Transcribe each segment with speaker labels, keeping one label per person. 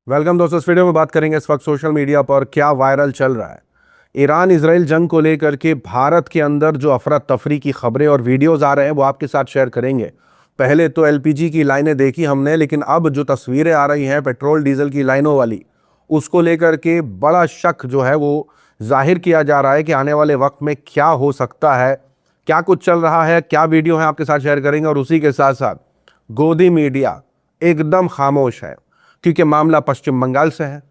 Speaker 1: Welcome दोस्तों। इस video में बात करेंगे इस वक्त सोशल मीडिया पर क्या वायरल चल रहा है। ईरान इजराइल जंग को लेकर के भारत के अंदर जो अफरा तफरी की खबरें और वीडियोस आ रहे हैं वो आपके साथ शेयर करेंगे। पहले तो एलपीजी की लाइनें देखी हमने, लेकिन अब जो तस्वीरें आ रही हैं पेट्रोल डीजल की लाइनों वाली, उसको लेकर के बड़ा शक जो है वो जाहिर किया जा रहा है कि आने वाले वक्त में क्या हो सकता है, क्या कुछ चल रहा है, क्या वीडियो है आपके साथ शेयर करेंगे। और उसी के साथ साथ गोदी मीडिया एकदम खामोश है, क्योंकि मामला पश्चिम बंगाल से है,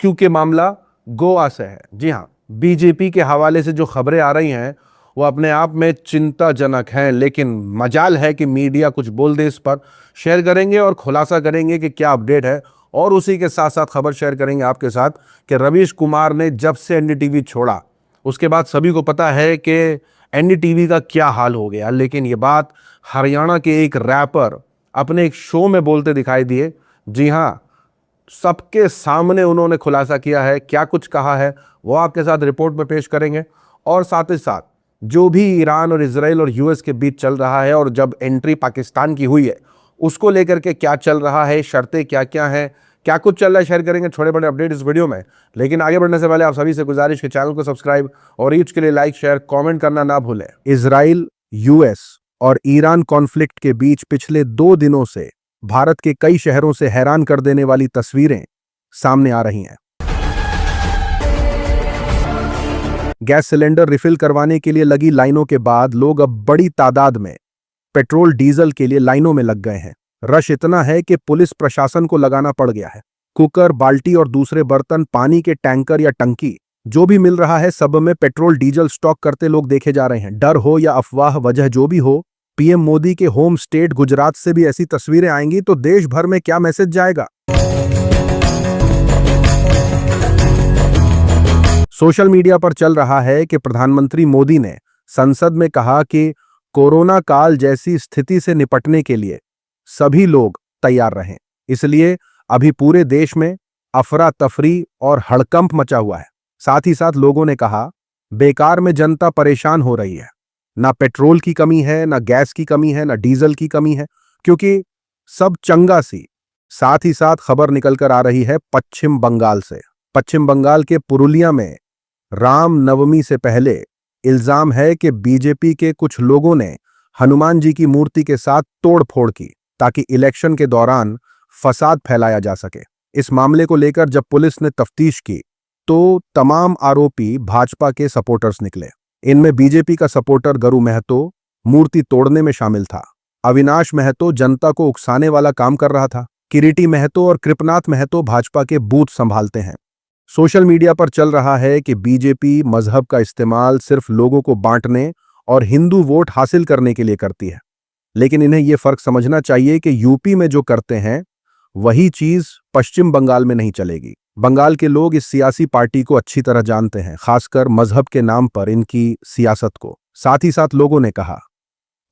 Speaker 1: क्योंकि मामला गोवा से है। जी हाँ, बीजेपी के हवाले से जो खबरें आ रही हैं वो अपने आप में चिंताजनक हैं, लेकिन मजाल है कि मीडिया कुछ बोल दे। इस पर शेयर करेंगे और खुलासा करेंगे कि क्या अपडेट है। और उसी के साथ साथ खबर शेयर करेंगे आपके साथ कि रवीश कुमार ने जब से एनडीटीवी छोड़ा उसके बाद सभी को पता है कि एनडीटीवी का क्या हाल हो गया। लेकिन ये बात हरियाणा के एक रैपर अपने एक शो में बोलते दिखाई दिए। जी हाँ, सबके सामने उन्होंने खुलासा किया है। क्या कुछ कहा है वो आपके साथ रिपोर्ट में पेश करेंगे। और साथ ही साथ जो भी ईरान और इजराइल और यूएस के बीच चल रहा है और जब एंट्री पाकिस्तान की हुई है उसको लेकर के क्या चल रहा है, शर्तें क्या क्या हैं, क्या कुछ चल रहा है, शेयर करेंगे छोटे बड़े अपडेट इस वीडियो में। लेकिन आगे बढ़ने से पहले आप सभी से गुजारिश के चैनल को सब्सक्राइब और ईच के लिए लाइक शेयर कमेंट करना ना भूलें। इजराइल, यूएस और ईरान कॉन्फ्लिक्ट के बीच पिछले 2 दिनों से भारत के कई शहरों से हैरान कर देने वाली तस्वीरें सामने आ रही हैं। गैस सिलेंडर रिफिल करवाने के लिए लगी लाइनों के बाद लोग अब बड़ी तादाद में पेट्रोल डीजल के लिए लाइनों में लग गए हैं। रश इतना है कि पुलिस प्रशासन को लगाना पड़ गया है। कुकर, बाल्टी और दूसरे बर्तन, पानी के टैंकर या टंकी जो भी मिल रहा है सब में पेट्रोल डीजल स्टॉक करते लोग देखे जा रहे हैं। डर हो या अफवाह, वजह जो भी हो, पीएम मोदी के होम स्टेट गुजरात से भी ऐसी तस्वीरें आएंगी तो देश भर में क्या मैसेज जाएगा। सोशल मीडिया पर चल रहा है कि प्रधानमंत्री मोदी ने संसद में कहा कि कोरोना काल जैसी स्थिति से निपटने के लिए सभी लोग तैयार रहें। इसलिए अभी पूरे देश में अफरा तफरी और हड़कंप मचा हुआ है। साथ ही साथ लोगों ने कहा बेकार में जनता परेशान हो रही है। ना पेट्रोल की कमी है, ना गैस की कमी है, ना डीजल की कमी है, क्योंकि सब चंगा सी। साथ ही साथ खबर निकलकर आ रही है पश्चिम बंगाल से। पश्चिम बंगाल के पुरुलिया में राम नवमी से पहले इल्जाम है कि बीजेपी के कुछ लोगों ने हनुमान जी की मूर्ति के साथ तोड़फोड़ की ताकि इलेक्शन के दौरान फसाद फैलाया जा सके। इस मामले को लेकर जब पुलिस ने तफ्तीश की तो तमाम आरोपी भाजपा के सपोर्टर्स निकले। इनमें बीजेपी का सपोर्टर गरु महतो मूर्ति तोड़ने में शामिल था। अविनाश महतो जनता को उकसाने वाला काम कर रहा था। किरीटी महतो और कृपनाथ महतो भाजपा के बूथ संभालते हैं। सोशल मीडिया पर चल रहा है कि बीजेपी मजहब का इस्तेमाल सिर्फ लोगों को बांटने और हिंदू वोट हासिल करने के लिए करती है। लेकिन इन्हें यह फर्क समझना चाहिए कि यूपी में जो करते हैं वही चीज पश्चिम बंगाल में नहीं चलेगी। बंगाल के लोग इस सियासी पार्टी को अच्छी तरह जानते हैं, खासकर मजहब के नाम पर इनकी सियासत को। साथ ही साथ लोगों ने कहा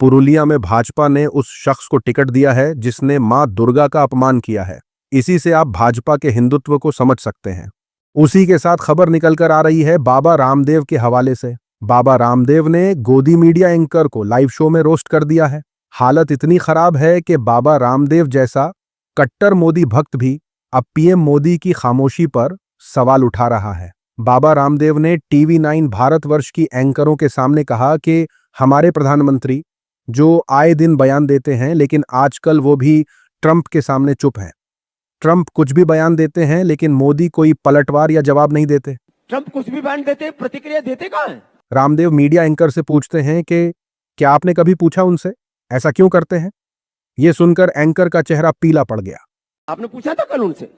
Speaker 1: पुरुलिया में भाजपा ने उस शख्स को टिकट दिया है जिसने मां दुर्गा का अपमान किया है। इसी से आप भाजपा के हिंदुत्व को समझ सकते हैं। उसी के साथ खबर निकलकर आ रही है बाबा रामदेव के हवाले से। बाबा रामदेव ने गोदी मीडिया एंकर को लाइव शो में रोस्ट कर दिया है। हालत इतनी खराब है कि बाबा रामदेव जैसा कट्टर मोदी भक्त भी अब पीएम मोदी की खामोशी पर सवाल उठा रहा है। बाबा रामदेव ने टीवी 9 भारतवर्ष की एंकरों के सामने कहा कि हमारे प्रधानमंत्री जो आए दिन बयान देते हैं, लेकिन आजकल वो भी ट्रंप के सामने चुप हैं। ट्रंप कुछ भी बयान देते हैं लेकिन मोदी कोई पलटवार या जवाब नहीं देते।
Speaker 2: ट्रंप कुछ भी बयान देते, प्रतिक्रिया देते कहां है?
Speaker 1: रामदेव मीडिया एंकर से पूछते हैं कि क्या आपने कभी पूछा उनसे ऐसा क्यों करते हैं। यह सुनकर एंकर का चेहरा पीला पड़ गया।
Speaker 2: आपने पूछा था कल उनसे?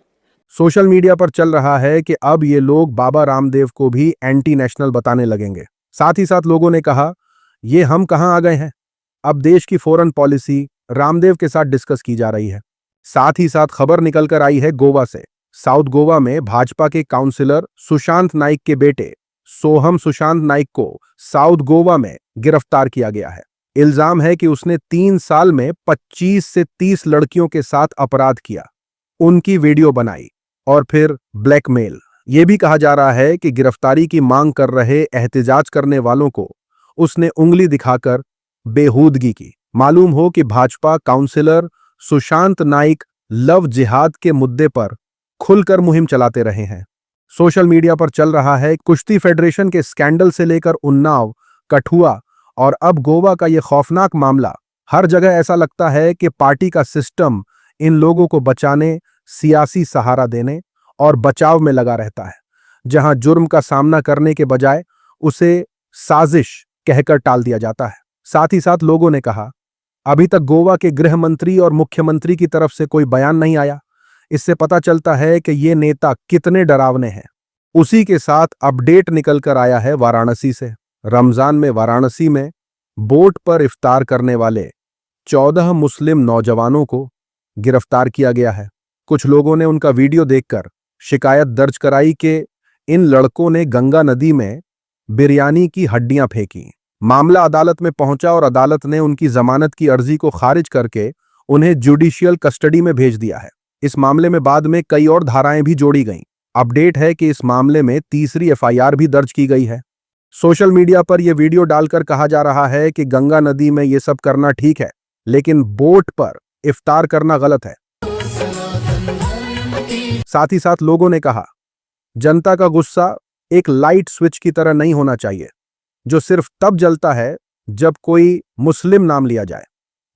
Speaker 1: सोशल मीडिया पर चल रहा है कि अब ये लोग बाबा रामदेव को भी एंटी नेशनल बताने लगेंगे। साथ ही साथ लोगों ने कहा ये हम कहां आ गए हैं। अब देश की फॉरेन पॉलिसी रामदेव के साथ डिस्कस की जा रही है। साथ ही साथ खबर निकलकर आई है गोवा से। साउथ गोवा में भाजपा के काउंसिलर सुशांत नाइक के बेटे सोहम सुशांत नाइक को साउथ गोवा में गिरफ्तार किया गया है। इल्जाम है कि उसने 3 साल में 25 से 30 लड़कियों के साथ अपराध किया, उनकी वीडियो बनाई और फिर ब्लैकमेल। यह भी कहा जा रहा है कि गिरफ्तारी की मांग कर रहे एहतिजाज करने वालों को उसने उंगली दिखाकर बेहूदगी की। मालूम हो कि भाजपा काउंसिलर सुशांत नाइक लव जिहाद के मुद्दे पर खुलकर मुहिम चलाते रहे हैं। सोशल मीडिया पर चल रहा है कुश्ती फेडरेशन के स्कैंडल से लेकर उन्नाव, कठुआ और अब गोवा का यह खौफनाक मामला। हर जगह ऐसा लगता है कि पार्टी का सिस्टम इन लोगों को बचाने, सियासी सहारा देने और बचाव में लगा रहता है, जहां जुर्म का सामना करने के बजाय उसे साजिश कहकर टाल दिया जाता है। साथ ही साथ लोगों ने कहा, अभी तक गोवा के गृह मंत्री और मुख्यमंत्री की तरफ से कोई बयान नहीं आया। इससे पता चलता है कि ये नेता कितने डरावने हैं। उसी के साथ अपडेट निकल कर आया है वाराणसी से। रमजान में वाराणसी में बोट पर इफ्तार करने वाले 14 मुस्लिम नौजवानों को गिरफ्तार किया गया है। कुछ लोगों ने उनका वीडियो देखकर शिकायत दर्ज कराई कि इन लड़कों ने गंगा नदी में बिरयानी की हड्डियां फेंकी। मामला अदालत में पहुंचा और अदालत ने उनकी जमानत की अर्जी को खारिज करके उन्हें जुडिशियल कस्टडी में भेज दिया है। इस मामले में बाद में कई और धाराएं भी जोड़ी गईं। अपडेट है कि इस मामले में तीसरी एफआईआर भी दर्ज की गई है। सोशल मीडिया पर यह वीडियो डालकर कहा जा रहा है कि गंगा नदी में यह सब करना ठीक है, लेकिन बोट पर इफ्तार करना गलत है। साथ ही साथ लोगों ने कहा, जनता का गुस्सा एक लाइट स्विच की तरह नहीं होना चाहिए, जो सिर्फ तब जलता है जब कोई मुस्लिम नाम लिया जाए।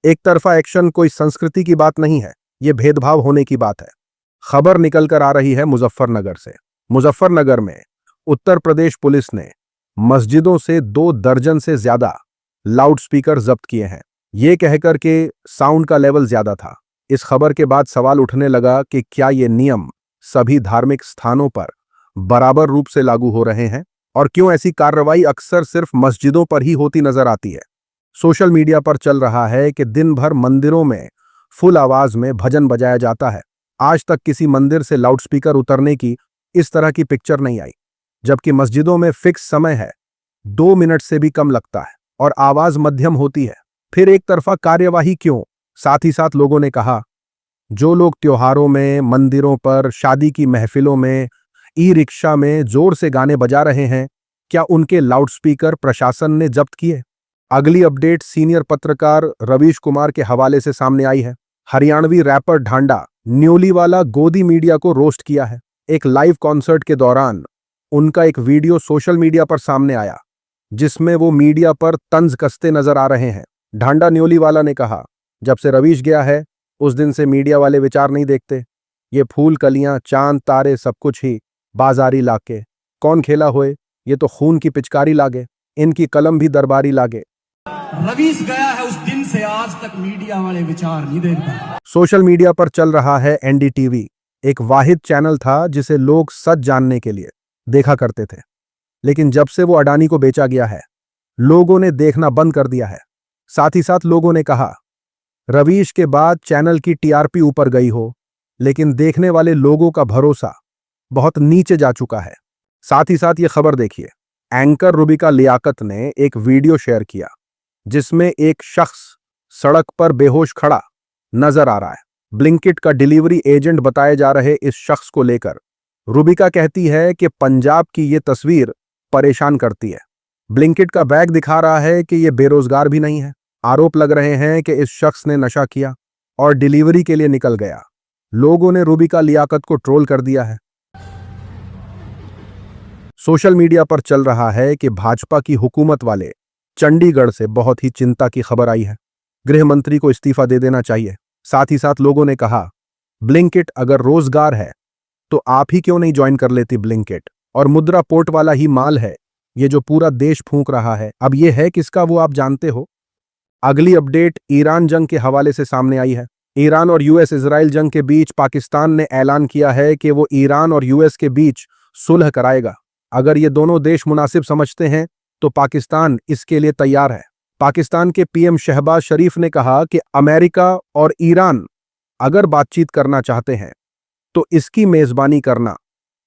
Speaker 1: एक तरफा एक्शन कोई संस्कृति की बात नहीं है, यह भेदभाव होने की बात है। खबर निकलकर आ रही है मुजफ्फरनगर से। मुजफ्फरनगर में उत्तर प्रदेश पुलिस ने मस्जिदों से 2 दर्जन से ज्यादा लाउडस्पीकर जब्त किए हैं, यह कहकर के साउंड का लेवल ज्यादा था। इस खबर के बाद सवाल उठने लगा कि क्या ये नियम सभी धार्मिक स्थानों पर बराबर रूप से लागू हो रहे हैं और क्यों ऐसी कार्रवाई अक्सर सिर्फ मस्जिदों पर ही होती नजर आती है। सोशल मीडिया पर चल रहा है कि दिन भर मंदिरों में फुल आवाज में भजन बजाया जाता है। आज तक किसी मंदिर से लाउडस्पीकर उतरने की इस तरह की पिक्चर नहीं आई, जबकि मस्जिदों में फिक्स समय है, 2 मिनट से भी कम लगता है और आवाज मध्यम होती है। फिर एक तरफा कार्यवाही क्यों? साथ ही साथ लोगों ने कहा, जो लोग त्योहारों में, मंदिरों पर, शादी की महफिलों में, ई रिक्शा में जोर से गाने बजा रहे हैं, क्या उनके लाउडस्पीकर प्रशासन ने जब्त किए? अगली अपडेट सीनियर पत्रकार रवीश कुमार के हवाले से सामने आई है। हरियाणवी रैपर ढांडा न्योलीवाला गोदी मीडिया को रोस्ट किया है। एक लाइव कॉन्सर्ट के दौरान उनका एक वीडियो सोशल मीडिया पर सामने आया, जिसमें वो मीडिया पर तंज कसते नजर आ रहे हैं। ढांडा न्योलीवाला ने कहा, जब से रवीश गया है उस दिन से मीडिया वाले विचार नहीं देखते। ये फूल कलियां, चांद तारे सब कुछ ही बाजारी लागे। कौन खेला होए, ये तो खून की पिचकारी लागे, इनकी कलम भी दरबारी लागे।
Speaker 3: रवीश गया है उस दिन से आज तक मीडिया वाले विचार नहीं देख पाए।
Speaker 1: सोशल मीडिया पर चल रहा है एनडीटीवी, एक वाहिद चैनल था जिसे लोग सच जानने के लिए देखा करते थे, लेकिन जब से वो अडानी को बेचा गया है, लोगों ने देखना बंद कर दिया है। साथ ही साथ लोगों ने कहा, रवीश के बाद चैनल की टीआरपी ऊपर गई हो, लेकिन देखने वाले लोगों का भरोसा बहुत नीचे जा चुका है। साथ ही साथ ये खबर देखिए, एंकर रुबिका लियाकत ने एक वीडियो शेयर किया जिसमें एक शख्स सड़क पर बेहोश खड़ा नजर आ रहा है। ब्लिंकिट का डिलीवरी एजेंट बताए जा रहे इस शख्स को लेकर रुबिका कहती है कि पंजाब की ये तस्वीर परेशान करती है। ब्लिंकिट का बैग दिखा रहा है कि ये बेरोजगार भी नहीं है। आरोप लग रहे हैं कि इस शख्स ने नशा किया और डिलीवरी के लिए निकल गया। लोगों ने रुबिका लियाकत को ट्रोल कर दिया है। सोशल मीडिया पर चल रहा है कि भाजपा की हुकूमत वाले चंडीगढ़ से बहुत ही चिंता की खबर आई है। गृह मंत्री को इस्तीफा दे देना चाहिए। साथ ही साथ लोगों ने कहा, ब्लिंकिट अगर रोजगार है तो आप ही क्यों नहीं ज्वाइन कर लेती ब्लिंकिट? और मुद्रा पोर्ट वाला ही माल है ये जो पूरा देश फूंक रहा है, अब ये है किसका वो आप जानते हो। अगली अपडेट ईरान जंग के हवाले से सामने आई है। ईरान और यूएस इजराइल जंग के बीच पाकिस्तान ने ऐलान किया है कि वो ईरान और यूएस के बीच सुलह कराएगा। अगर ये दोनों देश मुनासिब समझते हैं तो पाकिस्तान इसके लिए तैयार है। पाकिस्तान के पीएम शहबाज शरीफ ने कहा कि अमेरिका और ईरान अगर बातचीत करना चाहते हैं तो इसकी मेजबानी करना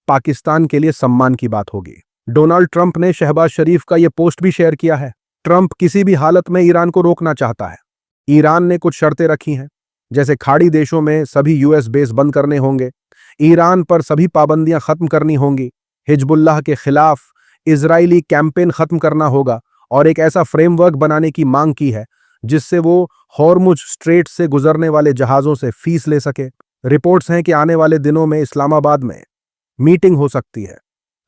Speaker 1: पाकिस्तान के लिए सम्मान की बात होगी। डोनाल्ड ट्रंप ने शहबाज शरीफ का यह पोस्ट भी शेयर किया है। ट्रंप किसी भी हालत में ईरान को रोकना चाहता है। ईरान ने कुछ शर्तें रखी हैं, जैसे खाड़ी देशों में सभी यूएस बेस बंद करने होंगे, ईरान पर सभी पाबंदियां खत्म करनी होंगी, हिजबुल्लाह के खिलाफ इजरायली कैंपेन खत्म करना होगा और एक ऐसा फ्रेमवर्क बनाने की मांग की है जिससे वो हॉर्मुज स्ट्रेट से गुजरने वाले जहाजों से फीस ले सके। रिपोर्ट्स हैं कि आने वाले दिनों में इस्लामाबाद में मीटिंग हो सकती है।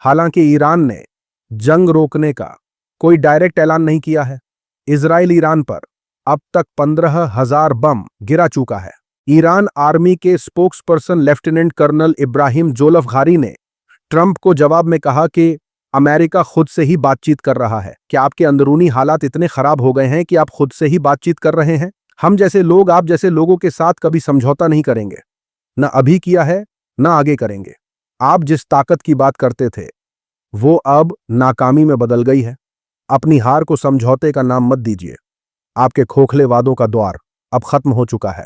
Speaker 1: हालांकि ईरान ने जंग रोकने का कोई डायरेक्ट ऐलान नहीं किया है। इजराइल ईरान पर अब तक 15,000 बम गिरा चुका है। ईरान आर्मी के स्पोक्सपर्सन लेफ्टिनेंट कर्नल इब्राहिम जोलफघारी ने ट्रंप को जवाब में कहा कि अमेरिका खुद से ही बातचीत कर रहा है। क्या आपके अंदरूनी हालात इतने खराब हो गए हैं कि आप खुद से ही बातचीत कर रहे हैं? हम जैसे लोग आप जैसे लोगों के साथ कभी समझौता नहीं करेंगे, न अभी किया है न आगे करेंगे। आप जिस ताकत की बात करते थे वो अब नाकामी में बदल गई है। अपनी हार को समझौते का नाम मत दीजिए। आपके खोखले वादों का द्वार अब खत्म हो चुका है।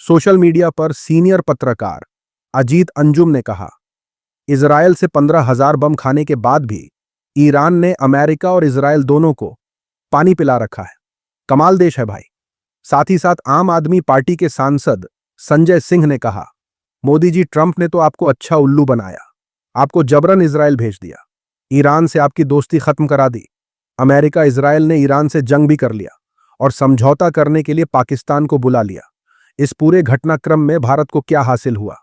Speaker 1: सोशल मीडिया पर सीनियर पत्रकार अजीत अंजुम ने कहा, इजराइल से 15,000 बम खाने के बाद भी ईरान ने अमेरिका और इजराइल दोनों को पानी पिला रखा है। कमाल देश है भाई। साथ ही साथ आम आदमी पार्टी के सांसद संजय सिंह ने कहा, मोदी जी ट्रंप ने तो आपको अच्छा उल्लू बनाया, आपको जबरन इजराइल भेज दिया, ईरान से आपकी दोस्ती खत्म करा दी। अमेरिका इजराइल ने ईरान से जंग भी कर लिया और समझौता करने के लिए पाकिस्तान को बुला लिया। इस पूरे घटनाक्रम में भारत को क्या हासिल हुआ?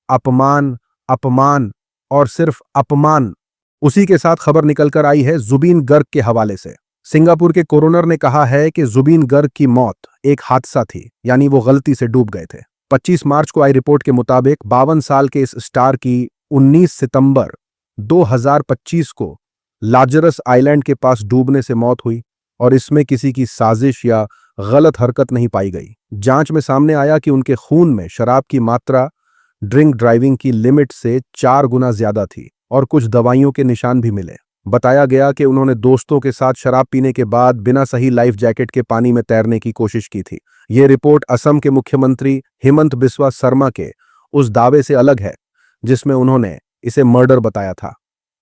Speaker 1: अपमान, अपमान और सिर्फ अपमान। उसी के साथ खबर निकलकर आई है जुबीन गर्ग के हवाले से। सिंगापुर के कोरोनर ने कहा है कि जुबीन गर्ग की मौत एक हादसा थी, यानी वो गलती से डूब गए थे। 25 मार्च को आई रिपोर्ट के मुताबिक 52 साल के इस स्टार की 19 सितंबर 2025 को लाजरस आइलैंड के पास डूबने से मौत हुई और इसमें किसी की साजिश या गलत हरकत नहीं पाई गई। जांच में सामने आया कि उनके खून में शराब की मात्रा ड्रिंक ड्राइविंग की लिमिट से 4 गुना ज्यादा थी और कुछ दवाइयों के निशान भी मिले। बताया गया कि उन्होंने दोस्तों के साथ शराब पीने के बाद बिना सही लाइफ जैकेट के पानी में तैरने की कोशिश की थी। ये रिपोर्ट असम के मुख्यमंत्री हिमंत बिस्वा शर्मा के उस दावे से अलग है जिसमें उन्होंने इसे मर्डर बताया था,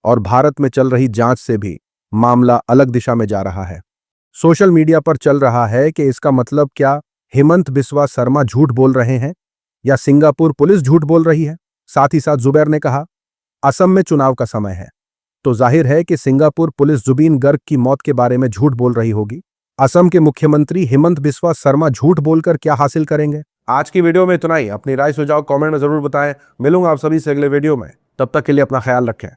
Speaker 1: और भारत में चल रही जांच से भी मामला अलग दिशा में जा रहा है। सोशल मीडिया पर चल रहा है कि इसका मतलब क्या हिमंत बिस्वा शर्मा झूठ बोल रहे हैं या सिंगापुर पुलिस झूठ बोल रही है? साथ ही साथ जुबैर ने कहा, असम में चुनाव का समय है, तो जाहिर है कि सिंगापुर पुलिस जुबीन गर्ग की मौत के बारे में झूठ बोल रही होगी। असम के मुख्यमंत्री हिमंत बिस्वा शर्मा झूठ बोलकर क्या हासिल करेंगे? आज की वीडियो में इतना ही। अपनी राय सुझाव कमेंट में जरूर बताएं। मिलूंगा आप सभी से अगले वीडियो में। तब तक के लिए अपना ख्याल रखें।